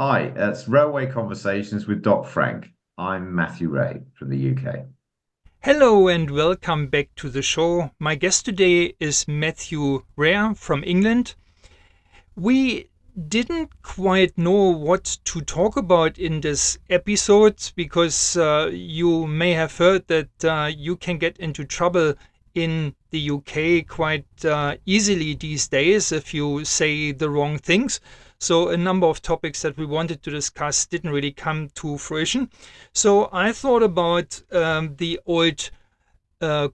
Hi, it's Railway Conversations with Doc Frank. I'm Matthew Rea from the UK. Hello and welcome back to the show. My guest today is Matthew Rea from England. We didn't quite know what to talk about in this episode because you may have heard that you can get into trouble in the UK quite easily these days if you say the wrong things. So, a number of topics that we wanted to discuss didn't really come to fruition. So, I thought about the old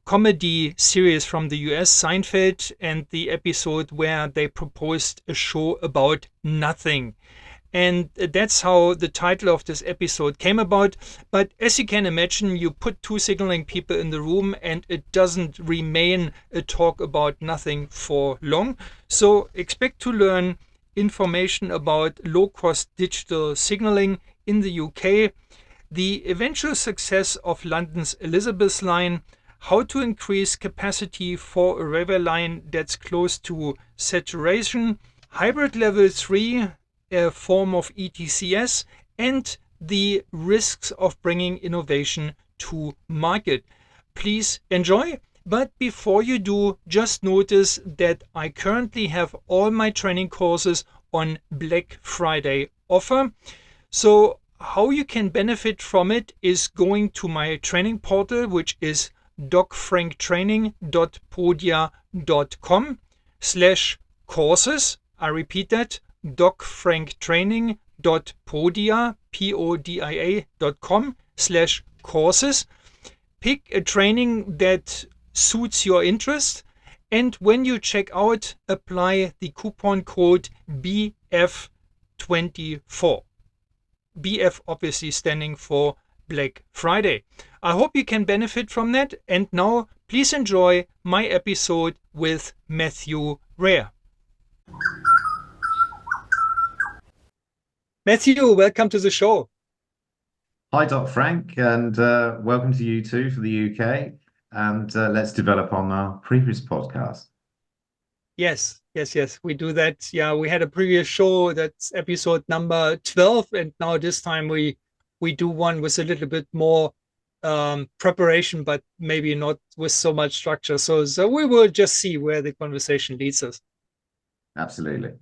comedy series from the US, Seinfeld, and the episode where they proposed a show about nothing. And that's how the title of this episode came about. But as you can imagine, you put two signaling people in the room and it doesn't remain a talk about nothing for long. So expect to learn information about low cost digital signaling in the UK, the eventual success of London's Elizabeth line, how to increase capacity for a railway line that's close to saturation, hybrid level 3, a form of ETCS, and the risks of bringing innovation to market. Please enjoy. But before you do, just notice that I currently have all my training courses on Black Friday offer. So how you can benefit from it is going to my training portal, which is docfranktraining.podia.com/courses. I repeat that, docfranktraining.podia.com/courses. Pick a training that suits your interest. And when you check out, apply the coupon code BF24. BF obviously standing for Black Friday. I hope you can benefit from that. And now, please enjoy my episode with Matthew Rea. Matthew, welcome to the show. Hi, Doc Frank, and welcome to you too for the UK. And let's develop on our previous podcast. Yes. We do that. Yeah, we had a previous show that's episode number 12, and now this time we do one with a little bit more preparation, but maybe not with so much structure. So we will just see where the conversation leads us. Absolutely.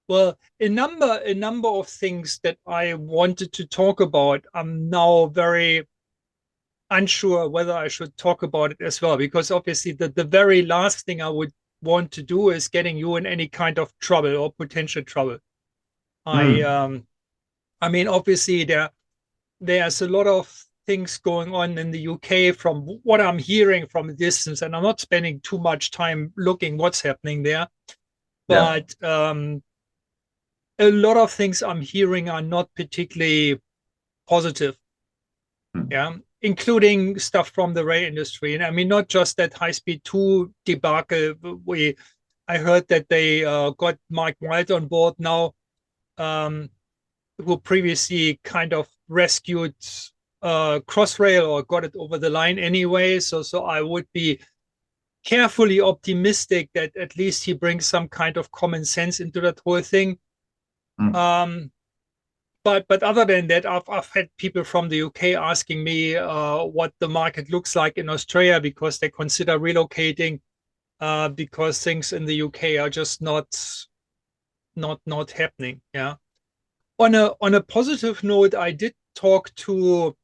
Well, a number of things that I wanted to talk about. I'm now very unsure whether I should talk about it as well, because obviously the very last thing I would want to do is getting you in any kind of trouble or potential trouble. I Mm, um I mean obviously there's a lot of things going on in the UK from what I'm hearing from a distance, and I'm not spending too much time looking what's happening there. yeah. But a lot of things I'm hearing are not particularly positive. Mm, Yeah, including stuff from the rail industry. And I mean, not just that high speed 2 debacle. I heard that they got Mike White on board now, um, who previously kind of rescued Crossrail or got it over the line anyway. So I would be carefully optimistic that at least he brings some kind of common sense into that whole thing. mm. Um, but other than that, I've had people from the UK asking me what the market looks like in Australia because they consider relocating because things in the UK are just not happening. Yeah. On a positive note, I did talk to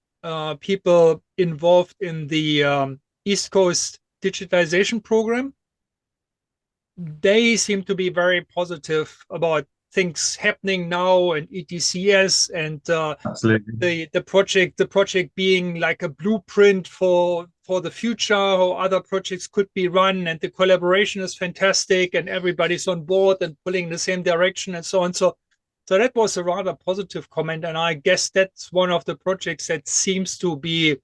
people involved in the East Coast digitization program. They seem to be very positive about things happening now and ETCS and Absolutely. the project being like a blueprint for the future, how other projects could be run, and the collaboration is fantastic and everybody's on board and pulling the same direction and so on. So that was a rather positive comment, and I guess that's one of the projects that seems to be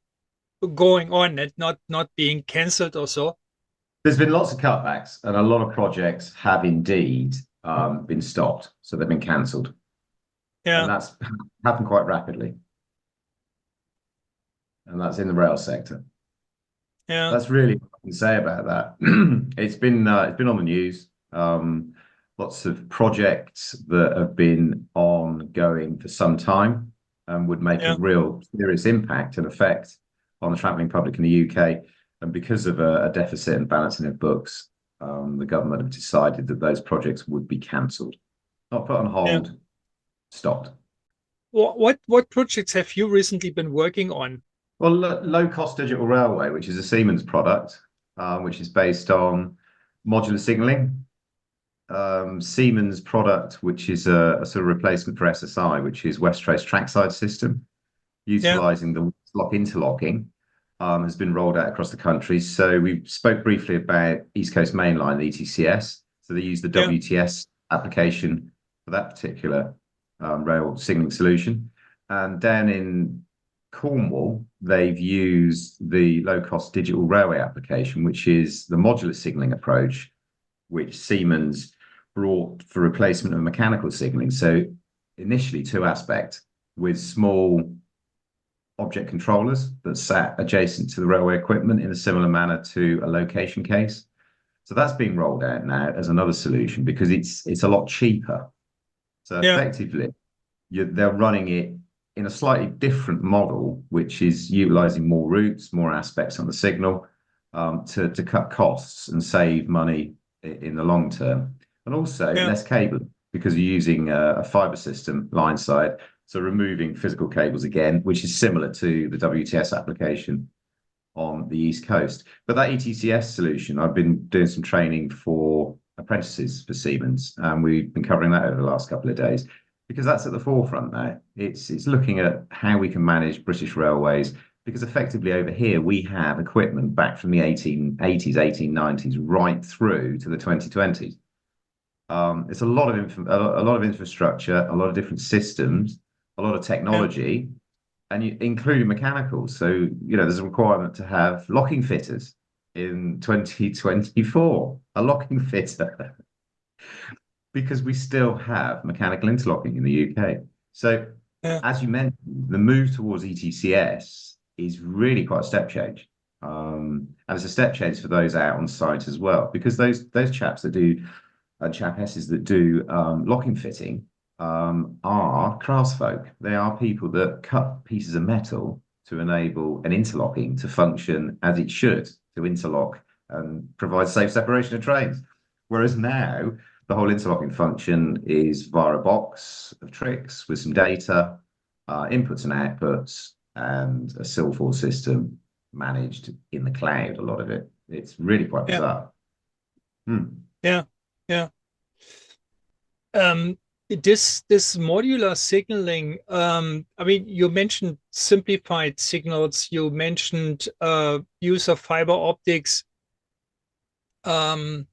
going on and not being cancelled or so. There's been lots of cutbacks, and a lot of projects have indeed been stopped. So they've been cancelled. And Yeah, that's happened quite rapidly. And that's in the rail sector. yeah, That's really what I can say about that. It's been on the news. lots of projects that have been ongoing for some time and would make a Yeah, real serious impact and effect on the travelling public in the UK. And because of a deficit and balancing of books, the government have decided that those projects would be cancelled, not put on yeah. hold, stopped. What projects have you recently been working on? Well, low cost digital railway, which is a Siemens product, which is based on modular signalling. Siemens product, which is a sort of replacement for SSI, which is West Trace trackside system, Yeah, utilizing the lock interlocking, has been rolled out across the country. So we spoke briefly about East Coast Main Line, the ETCS. So they use the yeah, WTS application for that particular rail signaling solution. And down in Cornwall, they've used the low-cost digital railway application, which is the modular signaling approach, which Siemens brought for replacement of mechanical signaling. So initially, two aspects with small object controllers that sat adjacent to the railway equipment in a similar manner to a location case. So that's being rolled out now as another solution because it's a lot cheaper. So yeah, effectively, they're running it in a slightly different model, which is utilizing more routes, more aspects on the signal to cut costs and save money in the long term, and also yeah, less cable because you're using a fiber system line side. So removing physical cables again, which is similar to the WTS application on the East Coast. But that ETCS solution, I've been doing some training for apprentices for Siemens, and we've been covering that over the last couple of days because that's at the forefront now. It's looking at how we can manage British railways because effectively over here we have equipment back from the 1880s, 1890s, right through to the 2020s. It's a lot of a lot of infrastructure, a lot of different systems, a lot of yeah, technology, and including mechanicals. So, there's a requirement to have locking fitters in 2024, a locking fitter, because we still have mechanical interlocking in the UK. So, yeah, as you mentioned, the move towards ETCS is really quite a step change. And it's a step change for those out on site as well, because those chaps that do and chapesses that do locking fitting are craftsfolk. They are people that cut pieces of metal to enable an interlocking to function as it should, to interlock and provide safe separation of trains. Whereas now, the whole interlocking function is via a box of tricks with some data, inputs and outputs, and a Silforce system managed in the cloud, a lot of it. It's really quite yeah, bizarre. Hmm. yeah, yeah. Um, this modular signaling, I mean, you mentioned simplified signals, you mentioned use of fiber optics. Um,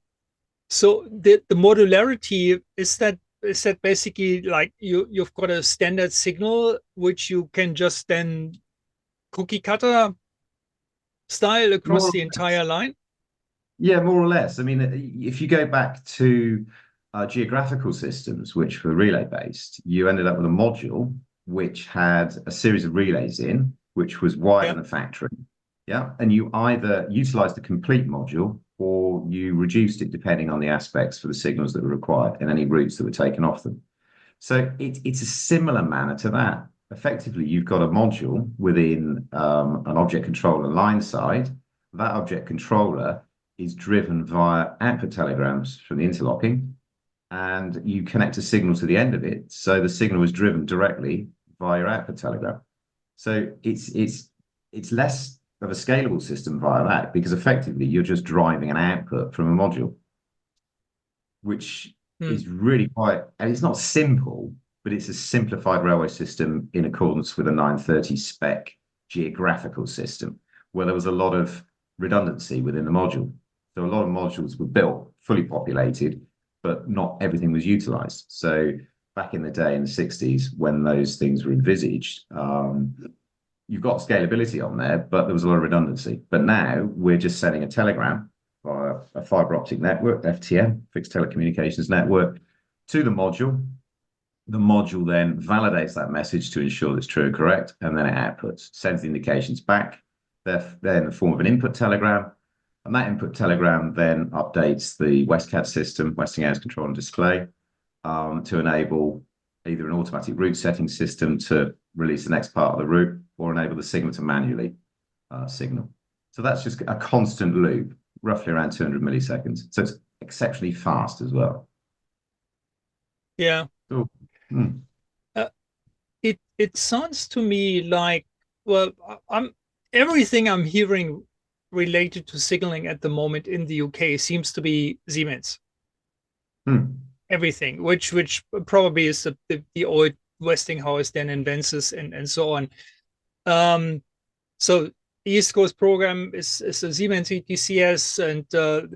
so the modularity is that basically like you've got a standard signal which you can just then cookie cutter style across More the entire line? Yeah, more or less. I mean, if you go back to geographical systems, which were relay based, you ended up with a module which had a series of relays in, which was wired Yeah, in the factory. Yeah. And you either utilized the complete module or you reduced it depending on the aspects for the signals that were required and any routes that were taken off them. So it's a similar manner to that. Effectively, you've got a module within an object controller line side. That object controller is driven via output telegrams from the interlocking, and you connect a signal to the end of it. So the signal is driven directly via your output telegram. So it's less of a scalable system via that because effectively you're just driving an output from a module, which hmm, is really quite, and it's not simple, but it's a simplified railway system in accordance with a 930 spec geographical system, where there was a lot of redundancy within the module. So a lot of modules were built, fully populated, but not everything was utilized. So back in the day in the 60s, when those things were envisaged, you've got scalability on there, but there was a lot of redundancy. But now we're just sending a telegram via a fiber optic network, FTN, fixed telecommunications network, to the module. The module then validates that message to ensure it's true and correct, and then it outputs, sends the indications back. They're in the form of an input telegram. And that input telegram then updates the WestCAD system, Westinghouse Control and Display, to enable either an automatic route setting system to release the next part of the route or enable the signal to manually signal. So that's just a constant loop, roughly around 200 milliseconds. So it's exceptionally fast as well. Yeah. So, hmm. It sounds to me like, well, I'm everything I'm hearing related to signaling at the moment in the UK seems to be Siemens. Hmm. Everything, which probably is the old Westinghouse, then Invensys and so on. So the East Coast program is a Siemens ETCS, and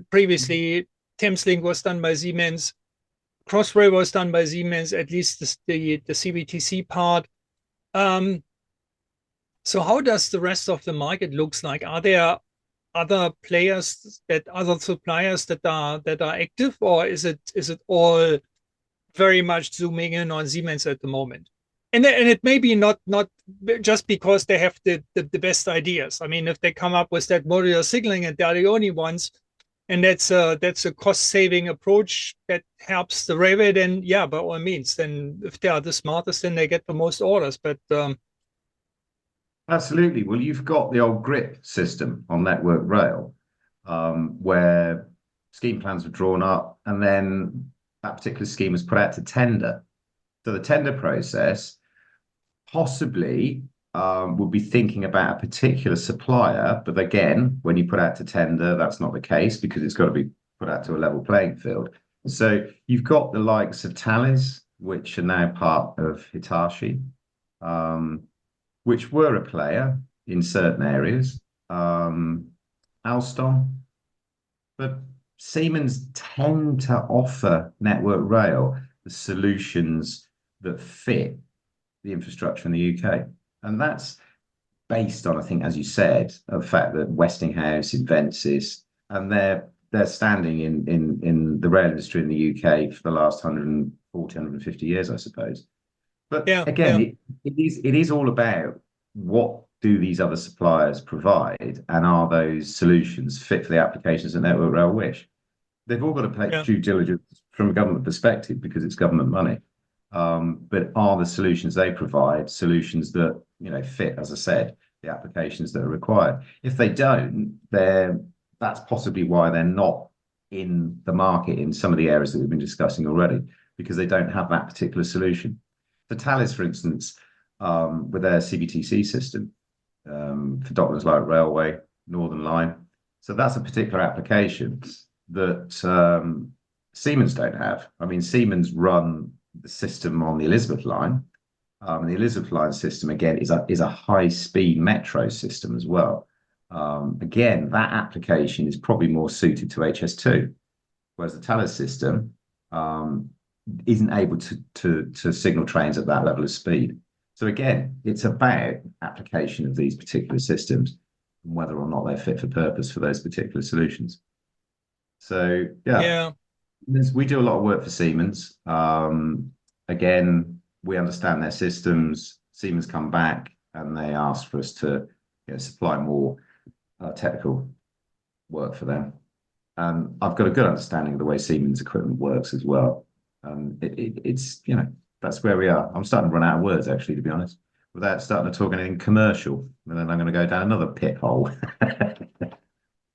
previously Thameslink was done by Siemens. Crossrail was done by Siemens, at least the CBTC part. Um, so how does the rest of the market looks like? Are there other players that other suppliers that are active, or is it all very much zooming in on Siemens at the moment? And it may be not just because they have the best ideas. I mean, if they come up with that modular signaling and they're the only ones, and that's a cost saving approach that helps the railway, then yeah, by all means. Then if they are the smartest, then they get the most orders. But Absolutely. Well, you've got the old GRIP system on Network Rail, where scheme plans were drawn up and then that particular scheme was put out to tender. So the tender process possibly would be thinking about a particular supplier, but again, when you put out to tender, that's not the case because it's got to be put out to a level playing field. So you've got the likes of Thales, which are now part of Hitachi, which were a player in certain areas, Alstom, but Siemens tend to offer Network Rail the solutions that fit the infrastructure in the UK. And that's based on, I think, as you said, the fact that Westinghouse, Invensys, and they're standing in the rail industry in the UK for the last 140, 150 years, I suppose. But yeah, yeah, again, it is all about what do these other suppliers provide, and are those solutions fit for the applications that Network Rail wish? They've all got to play yeah, due diligence from a government perspective because it's government money. But are the solutions they provide solutions that fit, as I said, the applications that are required? If they don't, then that's possibly why they're not in the market in some of the areas that we've been discussing already, because they don't have that particular solution. For Thales, for instance, with their CBTC system for Docklands Light Railway, Northern Line, so that's a particular application that Siemens don't have. I mean, Siemens run the system on the Elizabeth line. The Elizabeth line system, again, is a high-speed metro system as well. Again, that application is probably more suited to HS2, whereas the Thales system isn't able to signal trains at that level of speed. So again, it's about application of these particular systems and whether or not they're fit for purpose for those particular solutions. So yeah, yeah, we do a lot of work for Siemens. Again, we understand their systems. Siemens come back and they ask for us to supply more technical work for them. And I've got a good understanding of the way Siemens equipment works as well. It's that's where we are. I'm starting to run out of words, actually, to be honest, without starting to talk anything commercial. And then I'm going to go down another pit hole,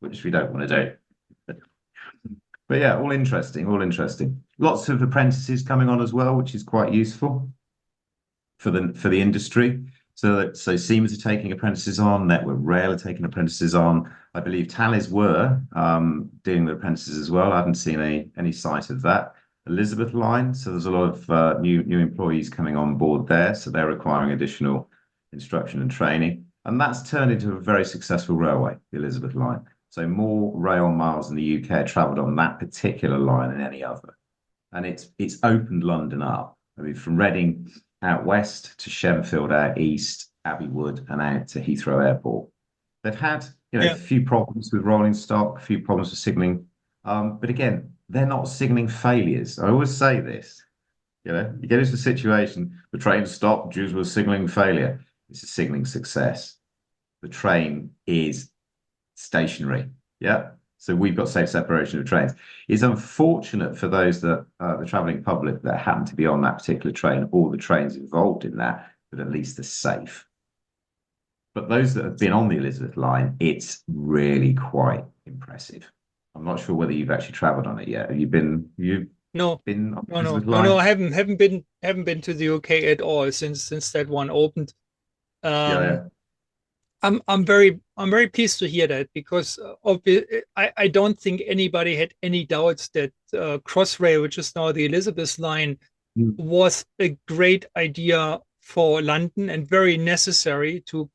which we don't want to do. But yeah, all interesting, all interesting. Lots of apprentices coming on as well, which is quite useful for the industry. So Siemens are taking apprentices on, Network Rail are taking apprentices on. I believe Thales were doing the apprentices as well. I haven't seen any sight of that. Elizabeth Line, so there's a lot of new employees coming on board there. So they're requiring additional instruction and training. And that's turned into a very successful railway, the Elizabeth Line. So more rail miles in the UK are travelled on that particular line than any other. And it's opened London up. I mean, from Reading out west to Shenfield out east, Abbey Wood, and out to Heathrow Airport. They've had a yeah, few problems with rolling stock, a few problems with signalling. But again, they're not signalling failures. I always say this. You get into a situation, the train stopped due to a signalling failure. It's a signalling success. The train is stationary. Yeah. So we've got safe separation of trains. It's unfortunate for those that the travelling public that happen to be on that particular train or the trains involved in that, but at least they're safe. But those that have been on the Elizabeth line, it's really quite impressive. I'm not sure whether you've actually travelled on it yet. Have you been? You've No, been on the no, no, Elizabeth no, no. line? I haven't been to the UK at all since that one opened. Yeah, Um, yeah. I'm very pleased to hear that because I don't think anybody had any doubts that Crossrail, which is now the Elizabeth line, Mm. was a great idea for London and very necessary to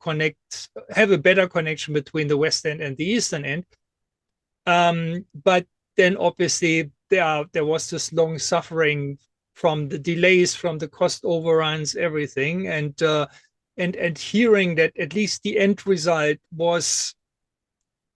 have a better connection between the West End and the Eastern End. But then obviously there was this long suffering from the delays, from the cost overruns, everything, and hearing that at least the end result was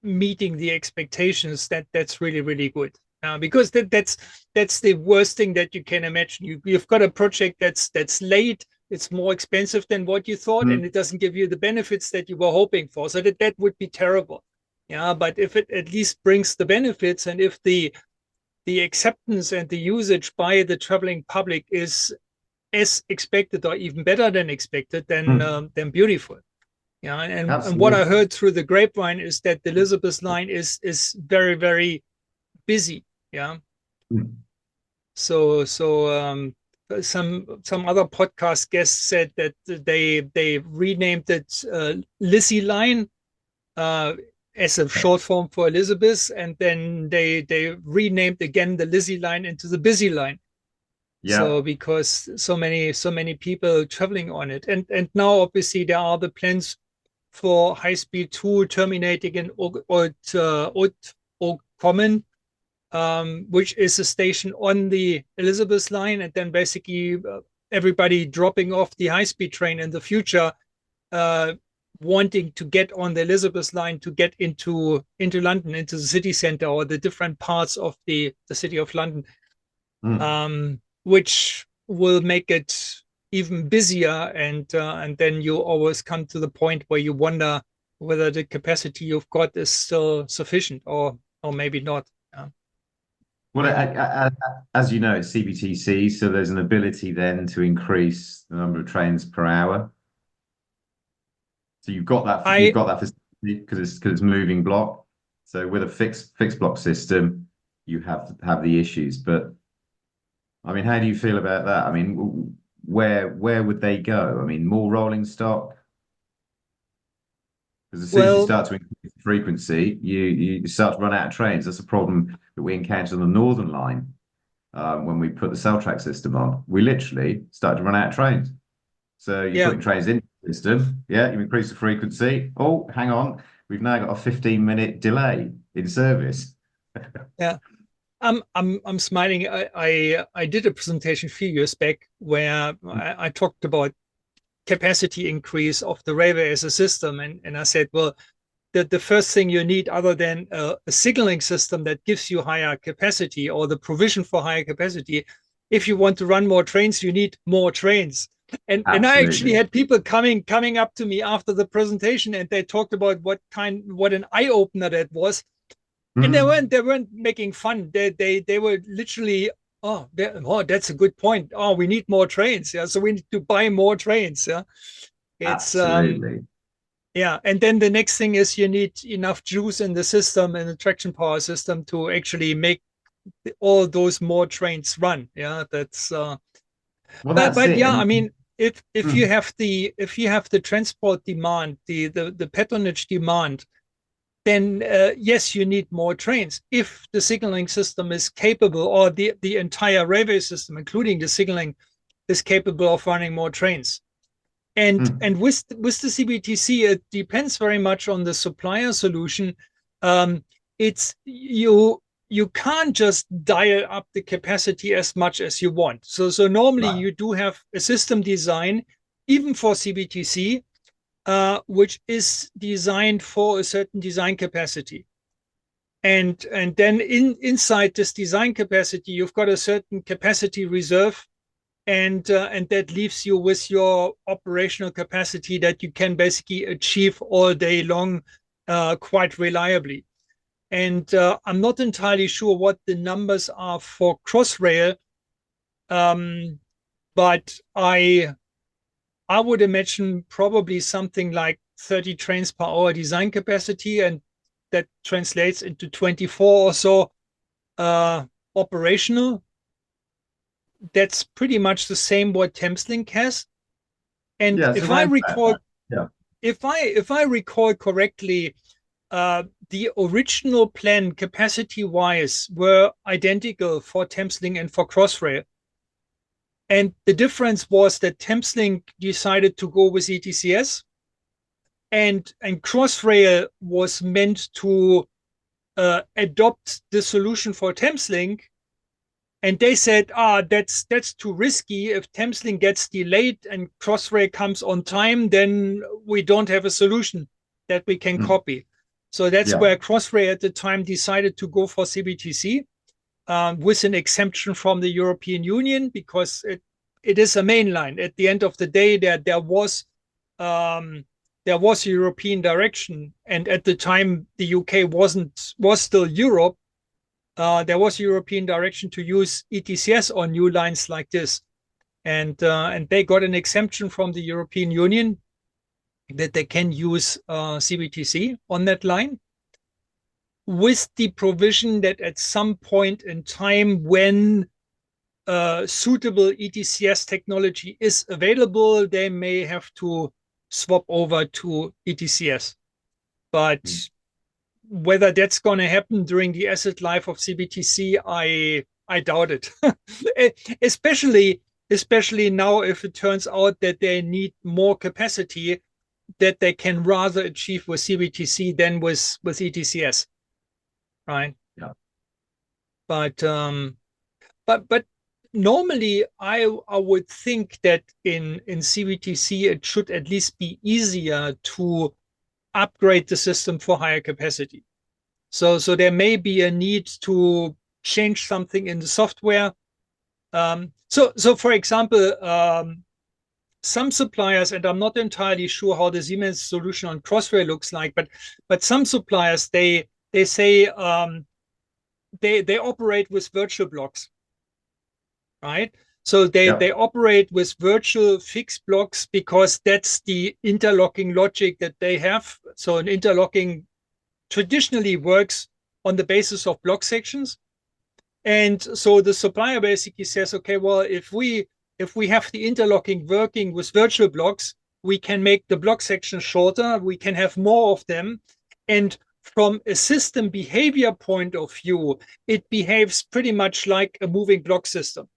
meeting the expectations, that's really really good. Because that's the worst thing that you can imagine. You've got a project that's late, it's more expensive than what you thought, and Mm. it doesn't give you the benefits that you were hoping for. So that would be terrible. Yeah, but if it at least brings the benefits, and if the acceptance and the usage by the traveling public is as expected or even better than expected, Mm. then beautiful. Yeah, and what I Absolutely. heard through the grapevine is that the Elizabeth line is very very busy. Yeah, Mm. so some other podcast guests said that they renamed it Lizzie line, uh, as a short form for Elizabeth, and then they renamed again the Lizzie line into the Busy line. So Yeah. because so many people traveling on it, and now obviously there are the plans for high speed 2 terminating in Old Common, which is a station on the Elizabeth line, and then basically everybody dropping off the high speed train in the future, uh, wanting to get on the Elizabeth line to get into London, into the city center or the different parts of the city of London, Mm. which will make it even busier, and then you always come to the point where you wonder whether the capacity you've got is still sufficient or maybe not. Yeah. Well, as you know, it's CBTC, so there's an ability then to increase the number of trains per hour. So you've I got that facility because it's moving block. So with a fixed block system, you have the issues. But I mean, how do you feel about that? I mean, where would they go? I mean, more rolling stock? Because as soon as you well start to increase the frequency, you start to run out of trains. That's a problem that we encountered on the Northern Line when we put the cell track system on. We literally started to run out of trains. So you're yeah putting trains in the system. Yeah, you increase the frequency. Oh, hang on. We've now got a 15-minute delay in service. yeah I'm smiling. I did a presentation a few years back where I talked about capacity increase of the railway as a system, and I said, well, the first thing you need, other than a signaling system that gives you higher capacity or the provision for higher capacity, if you want to run more trains, you need more trains. And I actually Absolutely. had people coming up to me after the presentation, and they talked about what an eye opener that was. And they Mm. weren't making fun. They were literally, oh, that's a good point. Oh, we need more trains. Yeah, so we need to buy more trains. Yeah, it's Absolutely. yeah, and then the next thing is you need enough juice in the system and the traction power system to actually make all those more trains run. Yeah, that's Well, that's but it. yeah, I And mean, if you mm, have the transport demand, the patronage demand, then yes, you need more trains. If the signaling system is capable, or the entire railway system, including the signaling, is capable of running more trains. mm, And with the CBTC, it depends very much on the supplier solution. Um, it's you can't just dial up the capacity as much as you want. So normally right. you do have a system design, even for CBTC, which is designed for a certain design capacity. And then inside this design capacity, you've got a certain capacity reserve, and that leaves you with your operational capacity that you can basically achieve all day long, quite reliably. And I'm not entirely sure what the numbers are for Crossrail, but I would imagine probably something like 30 trains per hour design capacity, and that translates into 24 or so operational. That's pretty much the same what Thameslink has. And Yeah, it's if I around recall, that. Yeah. if I recall correctly, the original plan capacity-wise were identical for Thameslink and for Crossrail. And the difference was that Thameslink decided to go with ETCS, and Crossrail was meant to adopt the solution for Thameslink. And they said, that's too risky. If Thameslink gets delayed and Crossrail comes on time, then we don't have a solution that we can copy. So that's Yeah. where Crossrail at the time decided to go for CBTC, with an exemption from the European Union, because it is a main line. At the end of the day, there was a European direction, and at the time the UK was still Europe. There was a European direction to use ETCS on new lines like this, and they got an exemption from the European Union that they can use CBTC on that line, with the provision that at some point in time, when suitable ETCS technology is available, they may have to swap over to ETCS. But whether that's going to happen during the asset life of CBTC, I doubt it. especially now, if it turns out that they need more capacity that they can rather achieve with CBTC than with ETCS, right? Yeah. But normally I would think that in CBTC it should at least be easier to upgrade the system for higher capacity. So there may be a need to change something in the software. So for example, some suppliers, and I'm not entirely sure how the Siemens solution on Crossrail looks like, but some suppliers, they say they operate with virtual blocks, right? So they operate with virtual fixed blocks because that's the interlocking logic that they have. So an interlocking traditionally works on the basis of block sections. And so the supplier basically says, okay, well, if we have the interlocking working with virtual blocks, we can make the block section shorter, we can have more of them. And from a system behavior point of view, it behaves pretty much like a moving block system.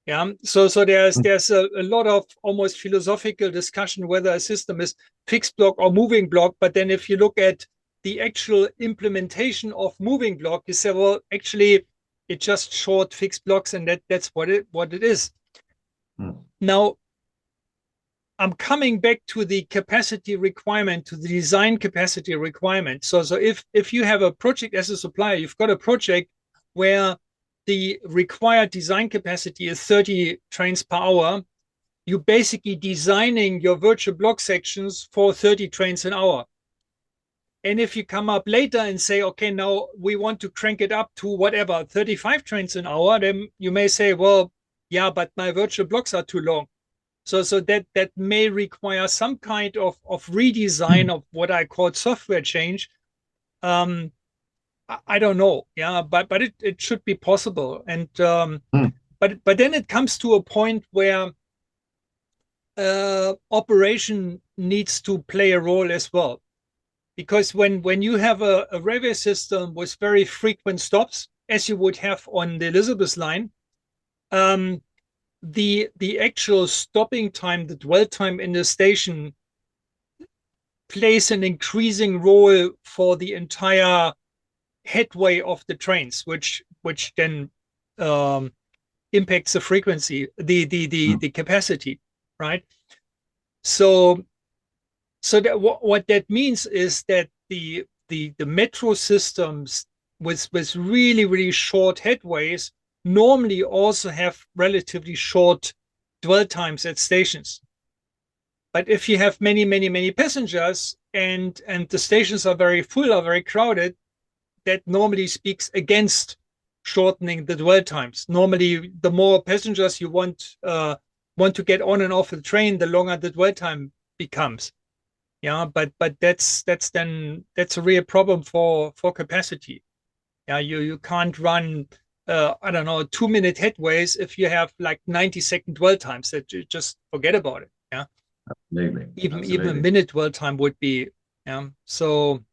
Yeah. So there's a lot of almost philosophical discussion whether a system is fixed block or moving block. But then if you look at the actual implementation of moving block, you say, well, actually, it's just short fixed blocks, and that's what it is. Now, I'm coming back to the capacity requirement, to the design capacity requirement. So if you have a project as a supplier, you've got a project where the required design capacity is 30 trains per hour, you're basically designing your virtual block sections for 30 trains an hour. And if you come up later and say, okay, now we want to crank it up to whatever, 35 trains an hour, then you may say, well, yeah, but my virtual blocks are too long. So that may require some kind of redesign of what I call software change. I don't know. Yeah, but it should be possible. And but then it comes to a point where operation needs to play a role as well. Because when you have a railway system with very frequent stops, as you would have on the Elizabeth line, the actual stopping time, the dwell time in the station, plays an increasing role for the entire headway of the trains, which then impacts the frequency, the capacity, right? So that what that means is that the metro systems with really short headways normally also have relatively short dwell times at stations. But if you have many passengers and the stations are very full, are very crowded, that normally speaks against shortening the dwell times. Normally, the more passengers you want to get on and off the train, the longer the dwell time becomes. Yeah, but that's a real problem for capacity. Yeah, you can't run I don't know 2 minute headways if you have like 90-second dwell times. That you just forget about it. Yeah, Absolutely. even a Absolutely. minute dwell time would be. Yeah, so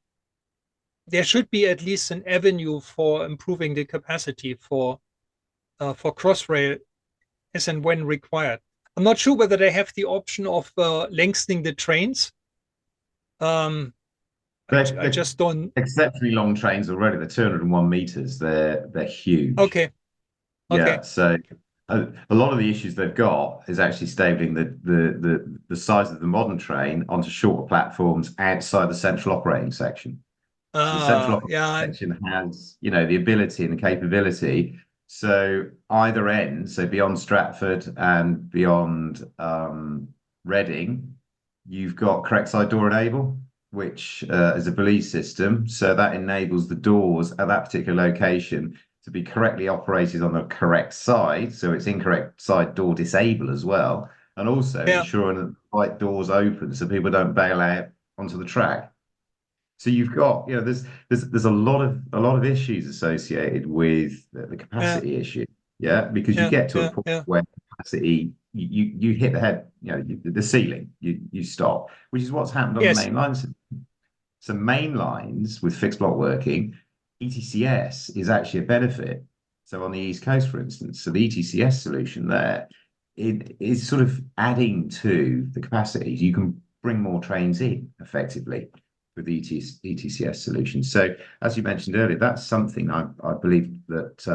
there should be at least an avenue for improving the capacity for Crossrail as and when required. I'm not sure whether they have the option of lengthening the trains. Um, I They're just don't. exceptionally long trains already. They're 201 meters. They're huge. Okay, okay. Yeah. So a lot of the issues they've got is actually stabling the size of the modern train onto shorter platforms outside the central operating section. So the central operating Yeah, section has, the ability and the capability. So either end, so beyond Stratford and beyond Reading, you've got correct side door enable, which is a belief system. So that enables the doors at that particular location to be correctly operated on the correct side. So it's incorrect side door disable as well. And also yeah, ensuring that the right doors open so people don't bail out onto the track. So you've got, there's a lot of issues associated with the yeah, capacity issue. Yeah, because you yeah, get to a yeah, point yeah. where capacity you hit the head, the ceiling, you stop, which is what's happened on the Yes, main lines. So main lines with fixed block working, ETCS is actually a benefit. So on the East Coast, for instance, so the ETCS solution there, it is sort of adding to the capacity. You can bring more trains in effectively with the ETCS solution. So as you mentioned earlier, that's something I believe that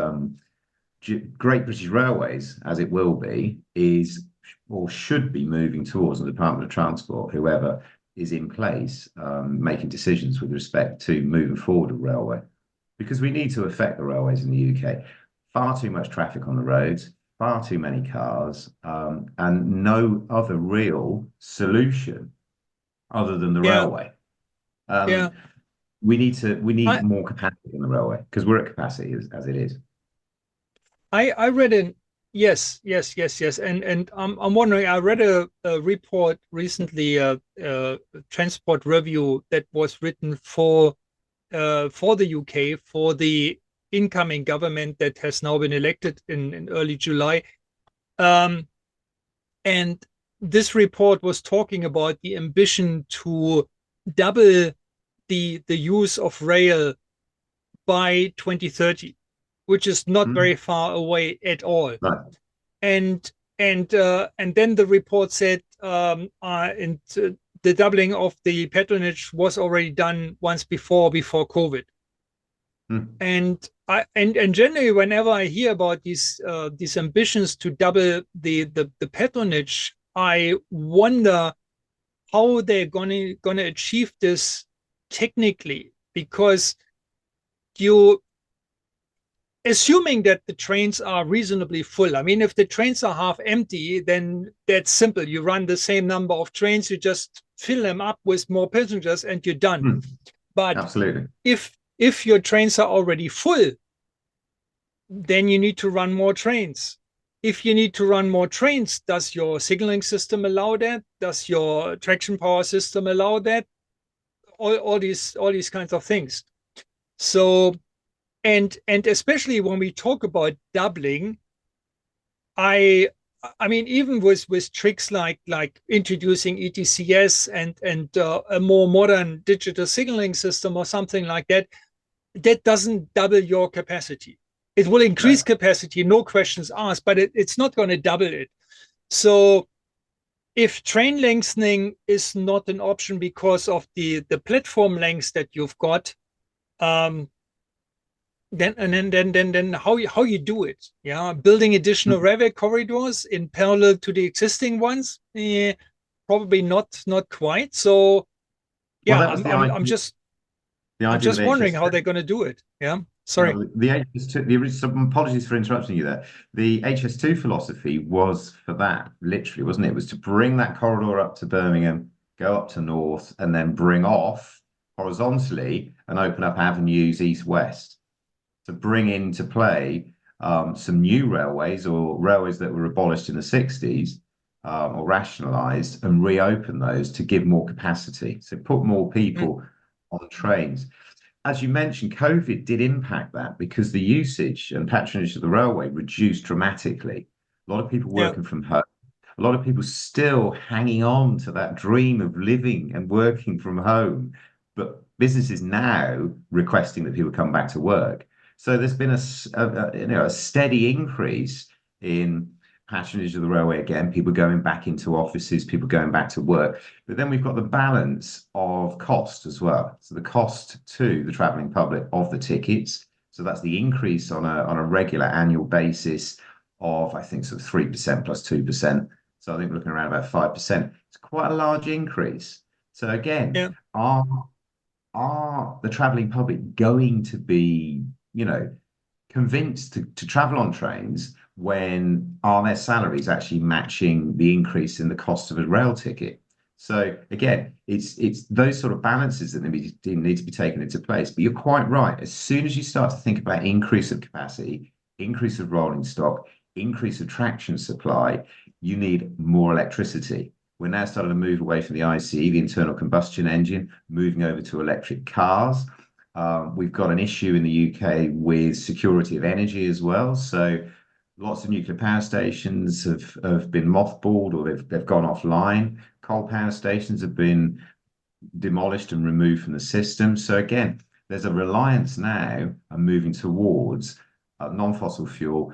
Great British Railways, as it will be, is or should be moving towards the Department of Transport, whoever is in place, making decisions with respect to moving forward a railway, because we need to affect the railways in the UK. Far too much traffic on the roads, far too many cars, and no other real solution other than the yeah, railway. yeah. Um, we need I more capacity in the railway because we're at capacity as it is. I read in yes, yes, yes, yes, and I'm wondering. I read a report recently, a transport review that was written for the UK for the incoming government that has now been elected in early July. Um, and this report was talking about the ambition to double the use of rail by 2030, which is not Hmm? very far away at all. Right. And and then the report said the doubling of the patronage was already done once before COVID. Hmm. And generally, whenever I hear about these ambitions to double the patronage, I wonder how they're gonna achieve this technically, because you assuming that the trains are reasonably full. I mean, if the trains are half empty, then that's simple. You run the same number of trains, you just fill them up with more passengers, and you're done. Hmm. But Absolutely. if your trains are already full, then you need to run more trains. If you need to run more trains, does your signaling system allow that? Does your traction power system allow that? All these kinds of things. So and especially when we talk about doubling, I I mean even with tricks like introducing ETCS and a more modern digital signaling system or something like that, that doesn't double your capacity. It will increase No. capacity, no questions asked, but it's not going to double it. So if train lengthening is not an option because of the platform lengths that you've got, um, then how you do it? Yeah, building additional Hmm. railway corridors in parallel to the existing ones, probably not quite. So Well, yeah, that was the I'm idea with just wondering how HS2. they're going to do it. Yeah, Yeah, sorry. the HS2, apologies for interrupting you there. The HS2 philosophy was for that, literally, wasn't it? It was to bring that corridor up to Birmingham, go up to North, and then bring off horizontally and open up avenues east-west to bring into play some new railways or railways that were abolished in the 60s or rationalized and reopen those to give more capacity. So put more Mm. people on trains. As you mentioned, COVID did impact that because the usage and patronage of the railway reduced dramatically. A lot of people Yeah. working from home, a lot of people still hanging on to that dream of living and working from home, but businesses now requesting that people come back to work. So there's been a steady increase in patronage of the railway again, people going back into offices, people going back to work. But then we've got the balance of cost as well. So the cost to the traveling public of the tickets. So that's the increase on a regular annual basis of, I think, sort of 3% plus 2%. So I think we're looking around about 5%. It's quite a large increase. So again, Yeah. are the traveling public going to be, convinced to travel on trains when are their salaries actually matching the increase in the cost of a rail ticket? So again, it's those sort of balances that need to be taken into place. But you're quite right. As soon as you start to think about increase of capacity, increase of rolling stock, increase of traction supply, you need more electricity. We're now starting to move away from the ICE, the internal combustion engine, moving over to electric cars. We've got an issue in the UK with security of energy as well. So lots of nuclear power stations have been mothballed or they've gone offline. Coal power stations have been demolished and removed from the system. So again, there's a reliance now and moving towards non-fossil fuel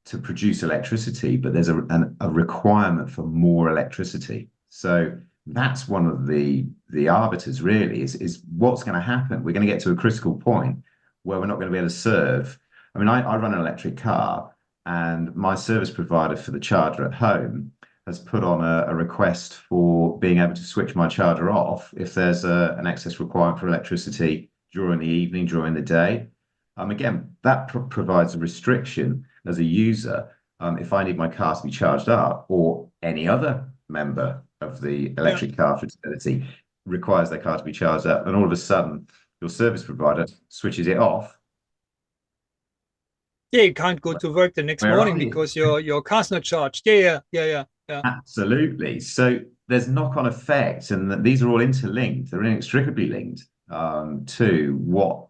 to produce electricity, but there's a requirement for more electricity. So that's one of the arbiters really is what's going to happen. We're going to get to a critical point where we're not going to be able to serve. I mean, I run an electric car, and my service provider for the charger at home has put on a request for being able to switch my charger off if there's an excess requirement for electricity during the evening, during the day. Again, that provides a restriction as a user. If I need my car to be charged up, or any other member of the Yeah. electric car fraternity requires their car to be charged up, and all of a sudden your service provider switches it off. Yeah, you can't go to work the next Where morning are you? because your car's not charged. Yeah. Absolutely. So there's knock-on effects, and these are all interlinked. They're inextricably linked to what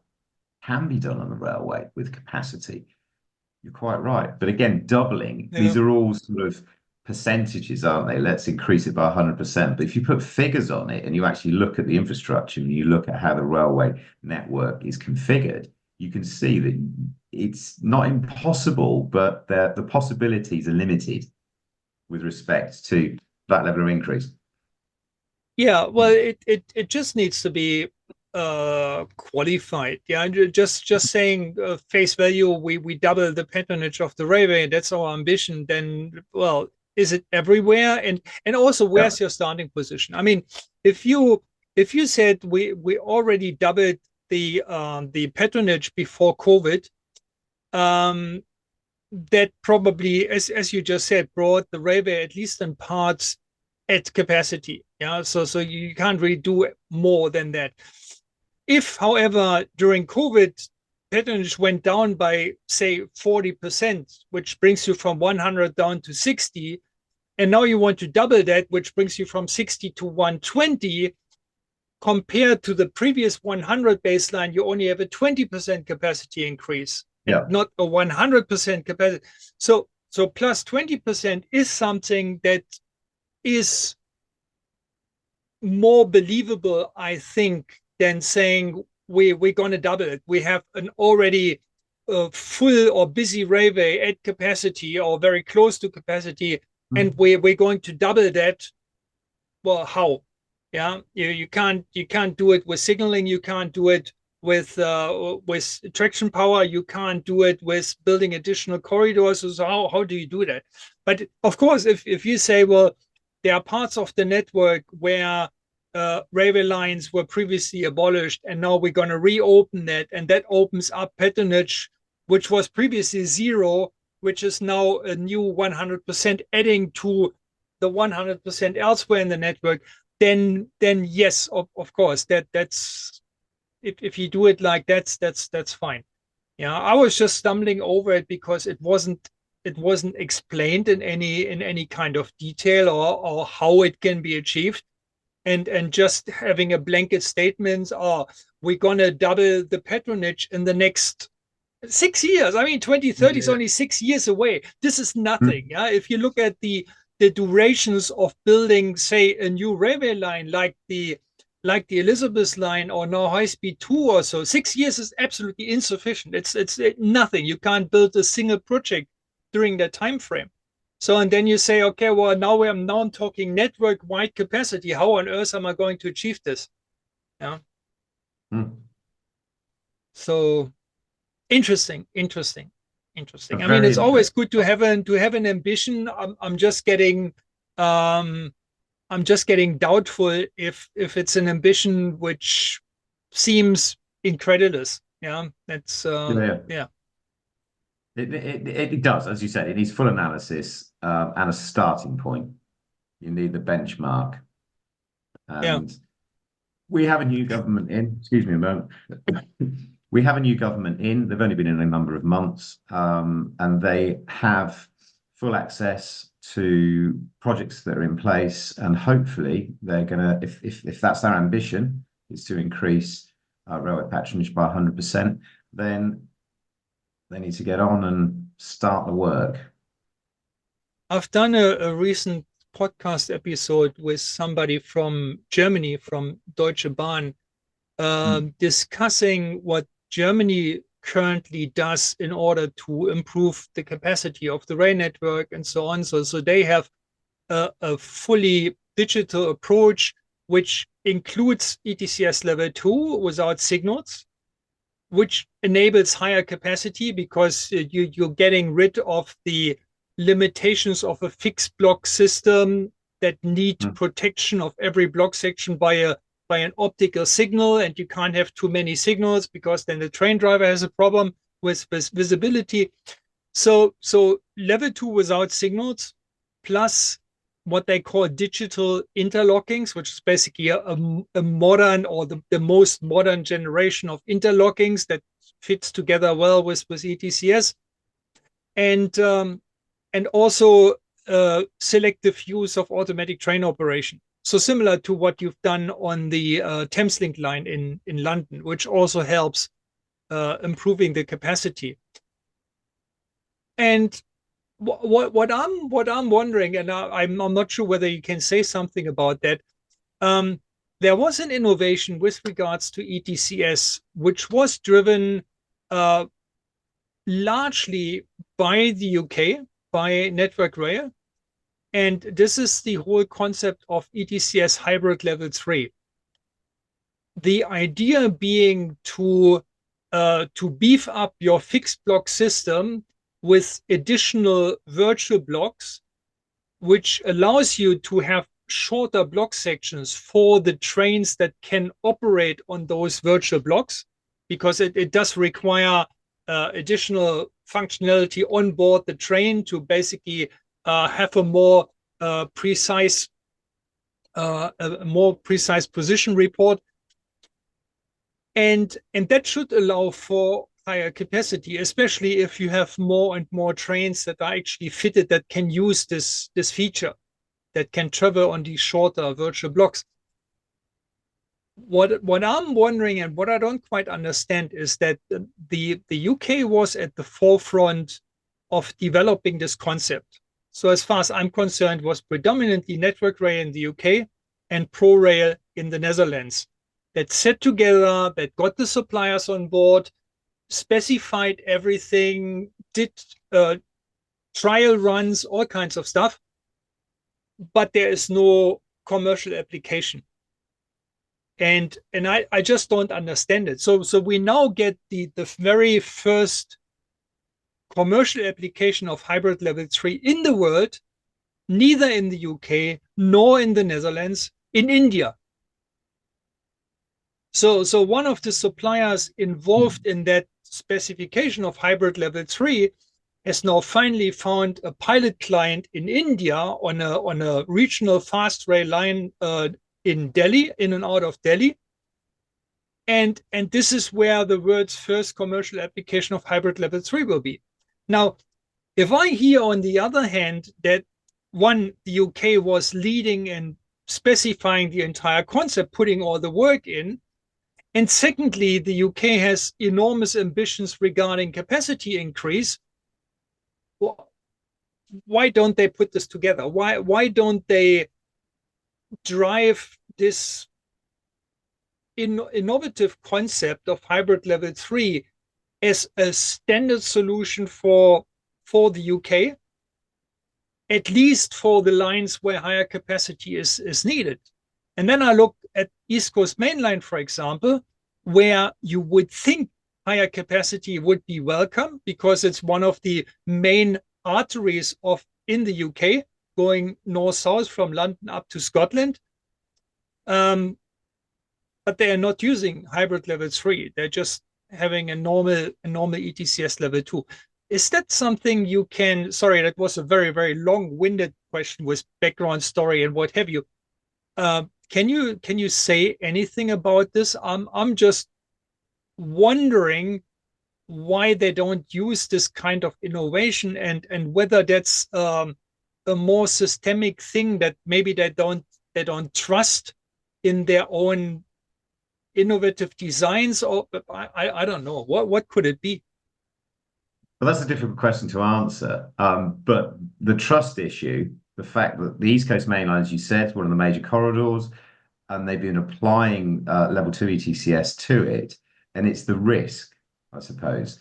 can be done on the railway with capacity. You're quite right. But again, doubling, Yeah. these are all sort of percentages, aren't they? Let's increase it by 100%. But if you put figures on it and you actually look at the infrastructure and you look at how the railway network is configured, you can see that it's not impossible, but the possibilities are limited with respect to that level of increase. Yeah, well, it just needs to be qualified. Yeah, just saying face value, we double the patronage of the railway, that's our ambition. Then, well, is it everywhere? And also, Yeah. where's your starting position? I mean, if you said we already doubled the patronage before COVID, um, that probably, as you just said, brought the railway at least in parts at capacity. Yeah, so you can't really do more than that. If, however, during COVID, patronage went down by say 40%, which brings you from 100 down to 60, and now you want to double that, which brings you from 60 to 120, compared to the previous 100 baseline, you only have a 20% capacity increase and Yeah. not a 100% capacity. So plus 20% is something that is more believable, I think, than saying we're going to double it. We have an already full or busy railway at capacity or very close to capacity, and we're going to double that. Well, how? Yeah, you can't do it with signaling. You can't do it with traction power. You can't do it with building additional corridors. So how do you do that? But of course, if you say, well, there are parts of the network where railway lines were previously abolished, and now we're going to reopen that, and that opens up patronage, which was previously zero, which is now a new 100%, adding to the 100% elsewhere in the network. Then yes, of course, that's if you do it like that's fine. Yeah, I was just stumbling over it because it wasn't explained in any kind of detail or how it can be achieved. And just having a blanket statement, oh, we're gonna double the patronage in the next 6 years. I mean, 2030 is Yeah. only 6 years away. This is nothing. Mm. Yeah. If you look at the durations of building, say, a new railway line like the Elizabeth line or now High Speed 2 or so, 6 years is absolutely insufficient. It's nothing. You can't build a single project during that time frame. So and then you say, okay, well now I'm talking network wide capacity. How on earth am I going to achieve this? Yeah. Mm. So interesting. I mean, Very it's always interesting. good to have an ambition. Um, I'm just getting doubtful if it's an ambition which seems incredulous. Yeah, that's Yeah, yeah. yeah, It does, as you said, it needs full analysis and a starting point. You need the benchmark. yeah. And we have a new government in. Excuse me a moment. We have a new government in. They've only been in a number of months, and they have full access to projects that are in place. And hopefully, they're gonna, if that's their ambition, is to increase railway patronage by 100%, then they need to get on and start the work. I've done a recent podcast episode with somebody from Germany, from Deutsche Bahn, Mm. discussing what Germany currently does in order to improve the capacity of the rail network and so on. So they have a fully digital approach, which includes ETCS level 2 without signals, which enables higher capacity because you're getting rid of the limitations of a fixed block system that need Mm. protection of every block section by an optical signal, and you can't have too many signals because then the train driver has a problem with visibility. So level 2 without signals plus what they call digital interlockings, which is basically a modern or the most modern generation of interlockings that fits together well with ETCS, and also selective use of automatic train operation. So similar to what you've done on the Thameslink line in London, which also helps improving the capacity. And what I'm wondering, and I'm not sure whether you can say something about that. Um, there was an innovation with regards to ETCS, which was driven uh, largely by the UK, by Network Rail, and this is the whole concept of ETCS hybrid level 3. The idea being to beef up your fixed block system with additional virtual blocks, which allows you to have shorter block sections for the trains that can operate on those virtual blocks, because it does require additional functionality on board the train to basically have a more precise position report, and that should allow for higher capacity, especially if you have more and more trains that are actually fitted that can use this feature, that can travel on these shorter virtual blocks. What I'm wondering and what I don't quite understand is that the UK was at the forefront of developing this concept. So as far as I'm concerned, it was predominantly Network Rail in the UK and ProRail in the Netherlands that set together, that got the suppliers on board, specified everything, did trial runs, all kinds of stuff, but there is no commercial application. And I just don't understand it. So we now get the very first commercial application of hybrid level 3 in the world, neither in the UK nor in the Netherlands, in India. So one of the suppliers involved in that specification of hybrid level 3 has now finally found a pilot client in India on a regional fast rail line in Delhi, in and out of Delhi. And this is where the world's first commercial application of hybrid level 3 will be. Now, if I hear on the other hand that one, the UK was leading and specifying the entire concept, putting all the work in, and secondly, the UK has enormous ambitions regarding capacity increase, well, why don't they put this together? Why don't they drive this innovative concept of hybrid level 3 as a standard solution for the UK, at least for the lines where higher capacity is needed. And then I look at East Coast Main Line, for example, where you would think higher capacity would be welcome because it's one of the main arteries of in the UK going north-south from London up to Scotland. But they are not using hybrid level 3. They're just having a normal ETCS level 2. Is that something you can, sorry, that was a very, very long-winded question with background story and what have you. Can you say anything about this? I'm just wondering why they don't use this kind of innovation and whether that's a more systemic thing that maybe they don't trust in their own innovative designs, or I don't know. What could it be? Well, that's a difficult question to answer. But the trust issue, the fact that the East Coast Main Line, as you said, one of the major corridors, and they've been applying level 2 ETCS to it, and it's the risk, I suppose.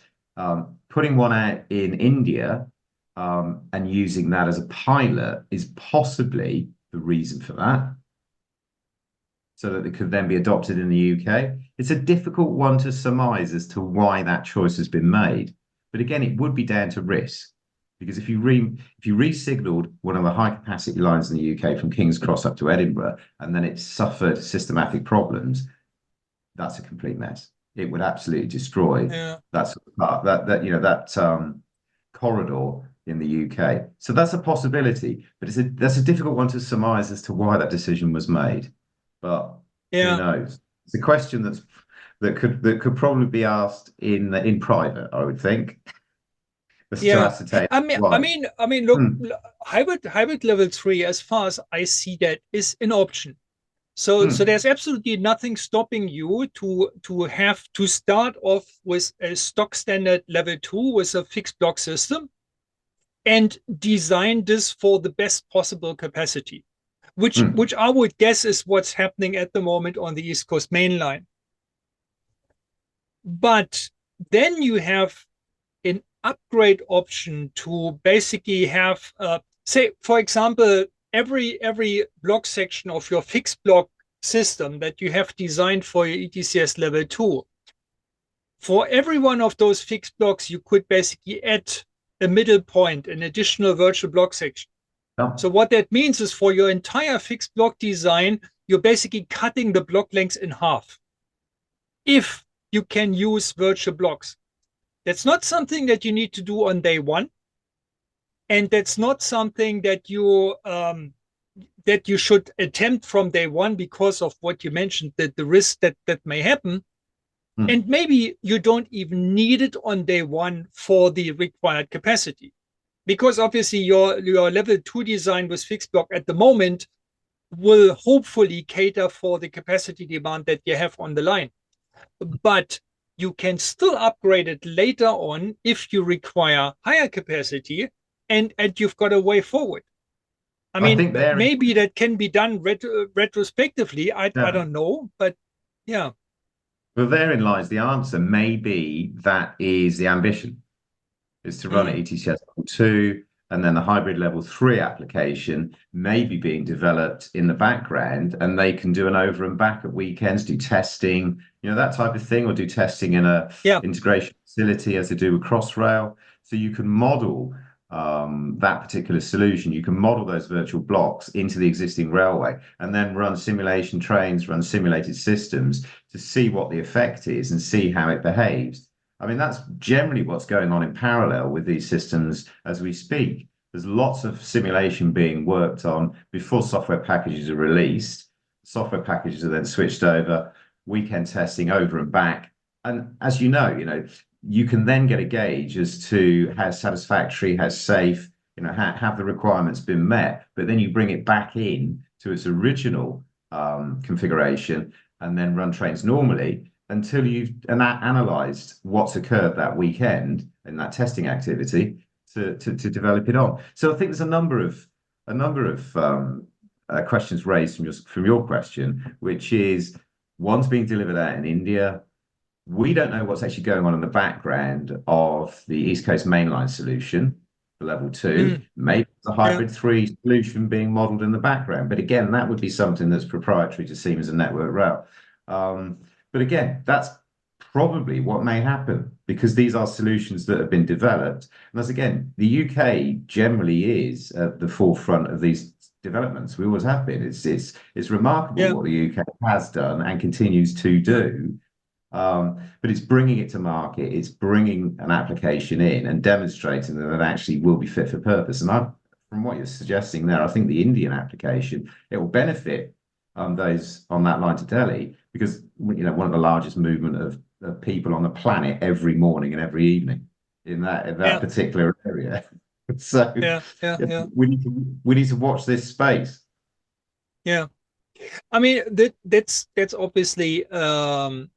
Putting one out in India and using that as a pilot is possibly the reason for that, so that it could then be adopted in the UK. It's a difficult one to surmise as to why that choice has been made. But again, it would be down to risk, because if you re-signaled one of the high capacity lines in the UK from King's Cross up to Edinburgh, and then it suffered systematic problems, that's a complete mess. It would absolutely destroy that corridor in the UK. So that's a possibility, but that's a difficult one to surmise as to why that decision was made. But who knows? It's a question that could probably be asked in private, I would think. To ascertain look, hybrid level 3, as far as I see that, is an option. So there's absolutely nothing stopping you to have to start off with a stock standard level 2 with a fixed block system and design this for the best possible capacity, which I would guess is what's happening at the moment on the East Coast Main Line. But then you have an upgrade option to basically have, say, for example, every block section of your fixed block system that you have designed for your ETCS level 2. For every one of those fixed blocks, you could basically add a middle point, an additional virtual block section. Oh. So what that means is for your entire fixed block design, you're basically cutting the block length in half, if you can use virtual blocks. That's not something that you need to do on day one. And that's not something that you should attempt from day one because of what you mentioned, that the risk that may happen. And maybe you don't even need it on day one for the required capacity. Because obviously your level 2 design with fixed block at the moment will hopefully cater for the capacity demand that you have on the line. But you can still upgrade it later on if you require higher capacity, and you've got a way forward. I mean, maybe that can be done retrospectively. I don't know, but yeah. Well, therein lies the answer. Maybe that is the ambition, is to run at ETCS level 2, and then the hybrid level 3 application may be being developed in the background, and they can do an over and back at weekends, do testing, that type of thing, or do testing in a integration facility as they do with Crossrail. So you can model that particular solution. You can model those virtual blocks into the existing railway and then run simulation trains, run simulated systems to see what the effect is and see how it behaves. I mean, that's generally what's going on in parallel with these systems as we speak. There's lots of simulation being worked on before software packages are released. Software packages are then switched over. weekend testing over and back. And as you can then get a gauge as to how satisfactory, how safe, have the requirements been met. But then you bring it back in to its original configuration and then run trains normally until you've analyzed what's occurred that weekend in that testing activity to develop it on. So I think there's a number of questions raised from your question, which is one's being delivered out in India. We don't know what's actually going on in the background of the East Coast mainline solution for level two. Maybe it's a hybrid three solution being modeled in the background. But again, that would be something that's proprietary to Siemens and Network Rail. But again, that's probably what may happen because these are solutions that have been developed. And as again, the UK generally is at the forefront of these developments. We always have been. It's remarkable what the UK has done and continues to do. But it's bringing it to market. It's bringing an application in and demonstrating that it actually will be fit for purpose. And from what you're suggesting there, I think the Indian application, it will benefit those on that line to Delhi because one of the largest movement of people on the planet every morning and every evening in that particular area. So we need to watch this space. Yeah, I mean that's obviously a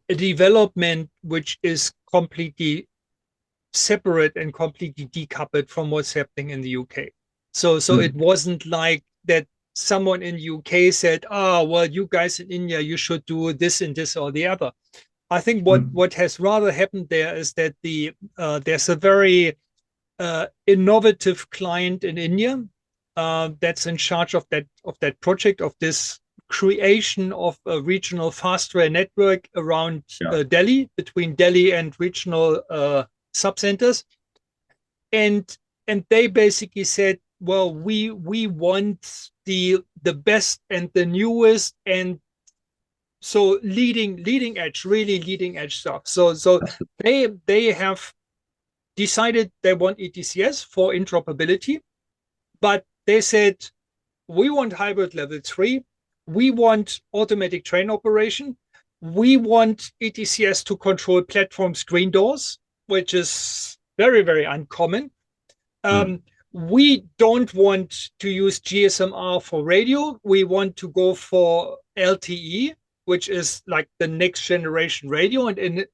development which is completely separate and completely decoupled from what's happening in the UK. So it wasn't like that someone in the UK said, "Oh, well, you guys in India, you should do this and this or the other." I think what has rather happened there is that there's a very innovative client in India that's in charge of that project, of this creation of a regional fast rail network around Delhi, between Delhi and regional subcenters, and they basically said, well, we want the best and the newest and so leading edge, really leading edge stuff. So they have decided they want ETCS for interoperability, but they said we want hybrid level 3, we want automatic train operation, we want ETCS to control platform screen doors, which is very, very uncommon. We don't want to use GSMR for radio. We want to go for LTE, which is like the next generation radio. And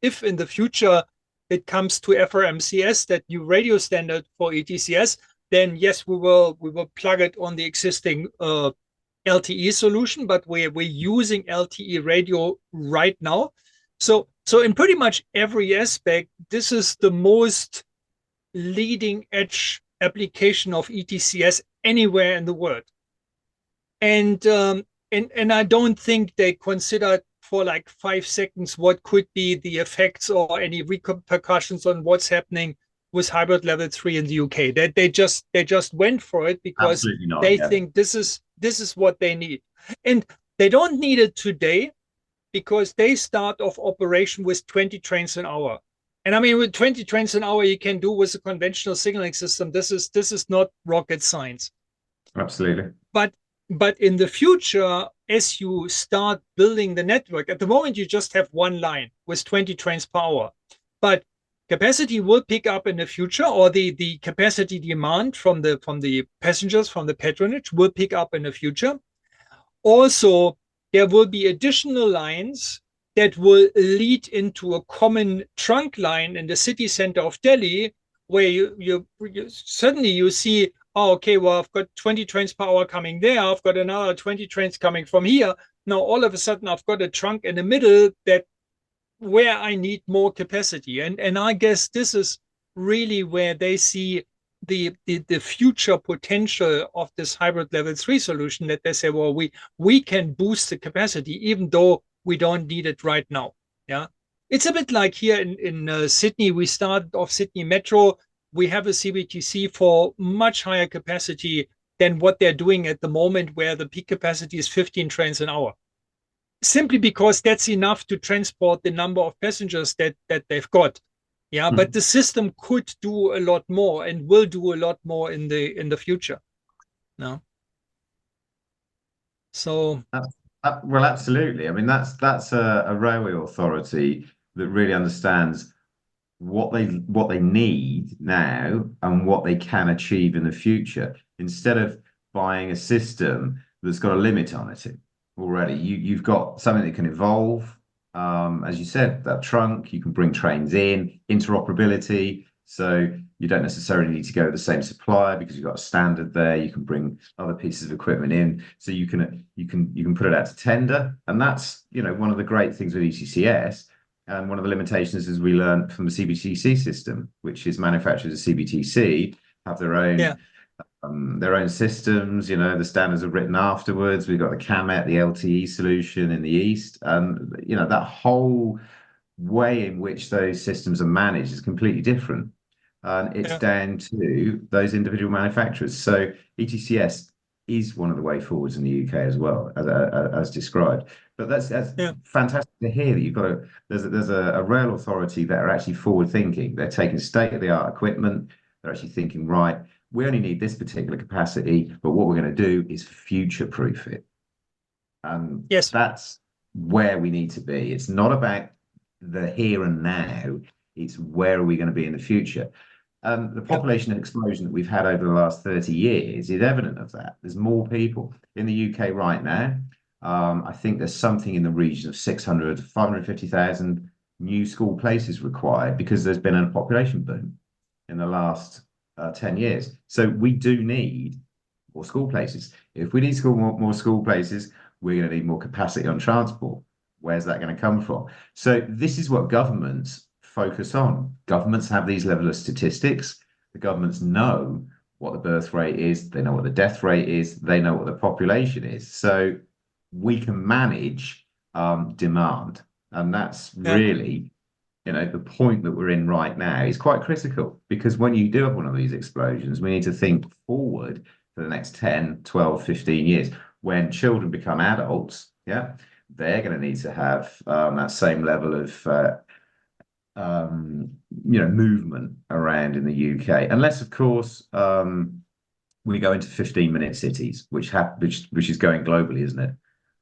if in the future it comes to FRMCS, that new radio standard for ETCS, then yes, we will plug it on the existing LTE solution, but we're using LTE radio right now. So in pretty much every aspect, this is the most leading edge application of ETCS anywhere in the world. And I don't think they considered for like 5 seconds what could be the effects or any repercussions on what's happening with hybrid level 3 in the UK. That they just went for it because they think this is what they need. And they don't need it today because they start off operation with 20 trains an hour. And I mean, with 20 trains an hour, you can do with a conventional signaling system. This is not rocket science. Absolutely. But in the future, as you start building the network, at the moment you just have one line with 20 trains per hour. But capacity will pick up in the future, or the capacity demand from the passengers, from the patronage will pick up in the future. Also, there will be additional lines that will lead into a common trunk line in the city center of Delhi, where you suddenly see, oh, okay, well, I've got 20 trains per hour coming there. I've got another 20 trains coming from here. Now, all of a sudden, I've got a trunk in the middle where I need more capacity. And I guess this is really where they see the future potential of this hybrid level 3 solution, that they say, well, we can boost the capacity, even though we don't need it right now. Yeah, it's a bit like here in Sydney. We started off Sydney Metro. We have a CBTC for much higher capacity than what they're doing at the moment, where the peak capacity is 15 trains an hour. Simply because that's enough to transport the number of passengers that they've got. Yeah, but the system could do a lot more and will do a lot more in the future. No. So Well, absolutely. I mean, that's a railway authority that really understands what they need now and what they can achieve in the future, instead of buying a system that's got a limit on it already. You've got something that can evolve. As you said, that trunk, you can bring trains in, interoperability. So you don't necessarily need to go to the same supplier because you've got a standard there. You can bring other pieces of equipment in, so you can put it out to tender, and that's one of the great things with ECCS. And one of the limitations is we learned from the CBTC system, which is manufacturers of CBTC have Yeah, their own systems. The standards are written afterwards. We've got the CAMET, the LTE solution in the East, and that whole way in which those systems are managed is completely different. And it's yeah, down to those individual manufacturers. So ETCS is one of the way forwards in the UK as well, as described. But that's yeah, fantastic to hear that you've got a rail authority that are actually forward thinking. They're taking state of the art equipment. They're actually thinking, right, we only need this particular capacity, but what we're going to do is future proof it. And yes, that's where we need to be. It's not about the here and now, it's where are we going to be in the future. The yeah. population explosion that we've had over the last 30 years is evident of that. There's more people in the UK right now. I think there's something in the region of 600, 550,000 new school places required because there's been a population boom in the last 10 years. So we do need more school places. If we need more school places, we're going to need more capacity on transport. Where's that going to come from? So this is what governments focus on. Governments have these level of statistics. The governments know what the birth rate is. They know what the death rate is. They know what the population is. So we can manage demand. And that's Yeah. really, the point that we're in right now is quite critical, because when you do have one of these explosions, we need to think forward for the next 10, 12, 15 years. When children become adults, yeah, they're going to need to have that same level of movement around in the UK, unless, of course, we go into 15-minute cities, which is going globally, isn't it?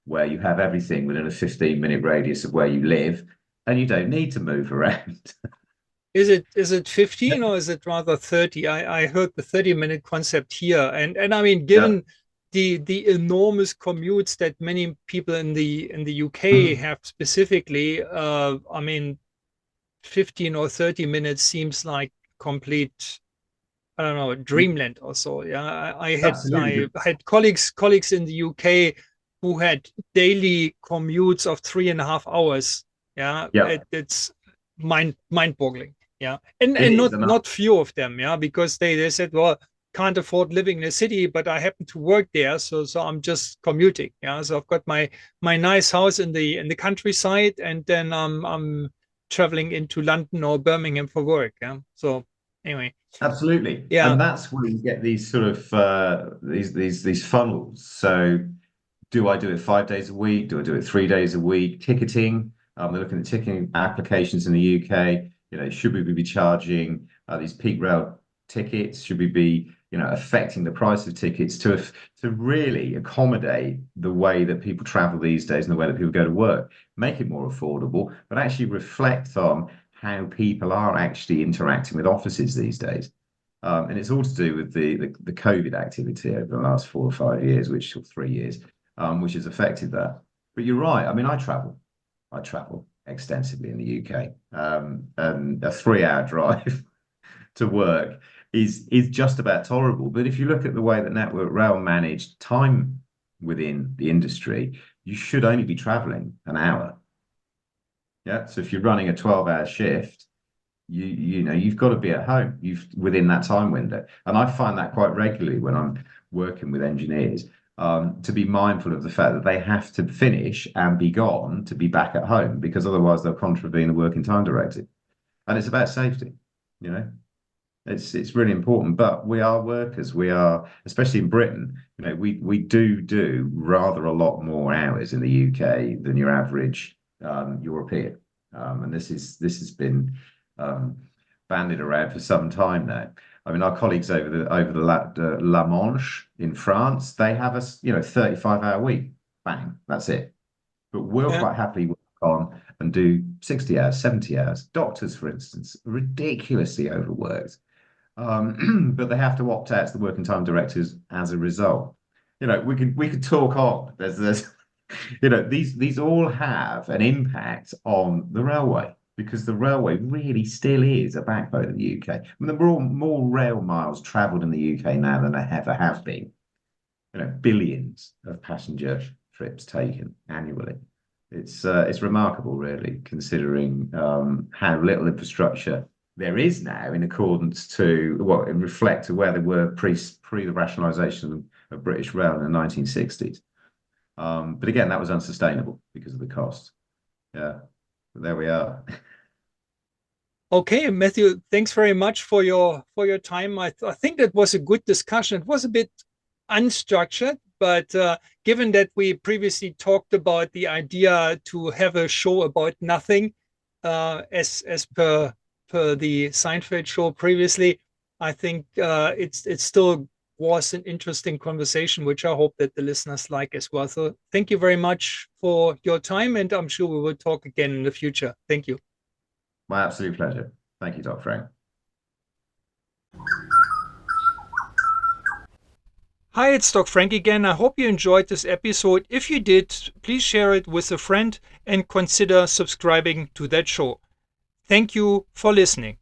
Where you have everything within a 15-minute radius of where you live, and you don't need to move around. Is it 15 or is it rather 30? I heard the 30-minute concept here. And I mean, Yeah. given the enormous commutes that many people in the UK Mm. have specifically, I mean, 15 or 30 minutes seems like complete, I don't know, dreamland or so. Yeah, I had Absolutely. I had colleagues in the UK who had daily commutes of 3.5 hours. Yeah, Yeah, it's mind-boggling. Yeah, and it and is. not And not few of them. Yeah, because they said, well, can't afford living in a city, but I happen to work there, so I'm just commuting. Yeah, so I've got my nice house in the countryside, and then I'm traveling into London or Birmingham for work. Yeah, so anyway. absolutely. Yeah, And that's where you get these sort of these funnels. So do I do it 5 days a week? Do I do it 3 days a week? Ticketing. They're looking at ticketing applications in the UK. Should we be charging these peak rail tickets? Should we be, affecting the price of tickets to really accommodate the way that people travel these days and the way that people go to work? Make it more affordable, but actually reflect on how people are actually interacting with offices these days. And it's all to do with the COVID activity over the last 4 or 5 years, or 3 years, which has affected that. But you're right. I mean, I travel extensively in the UK, and a 3 hour drive to work is just about tolerable. But if you look at the way that Network Rail managed time within the industry, you should only be traveling an hour. Yeah. So if you're running a 12-hour shift, you've got to be at home you've within that time window. And I find that quite regularly when I'm working with engineers, to be mindful of the fact that they have to finish and be gone to be back at home, because otherwise they'll contravene the working time directive. And it's about safety. you know it's really important. But we are workers. We are, especially in Britain, we do rather a lot more hours in the UK than your average European. And this has been um, bandied around for some time now. I mean, our colleagues over the La Manche in France, they have a 35-hour week. bang, that's it. But we'll Yeah. quite happily work on and do 60 hours, 70 hours. Doctors, for instance, ridiculously overworked. But they have to opt out to the working time directives as a result. We could talk on. There's these all have an impact on the railway because the railway really still is a backbone of the UK. I mean, there are more rail miles travelled in the UK now than there ever have been. Billions of passenger trips taken annually. It's remarkable, really, considering how little infrastructure there is now in accordance to in reflect to where they were pre the rationalisation of British Rail in the 1960s. But again, that was unsustainable because of the cost. Yeah, but there we are. Okay, Matthew, thanks very much for your time. I think that was a good discussion. It was a bit unstructured, but given that we previously talked about the idea to have a show about nothing, as per the Seinfeld show previously, I think it still was an interesting conversation, which I hope that the listeners like as well. So thank you very much for your time, and I'm sure we will talk again in the future. Thank you. My absolute pleasure. Thank you, Dr. Frank. Hi, it's Doc Frank again. I hope you enjoyed this episode. If you did, please share it with a friend and consider subscribing to that show. Thank you for listening.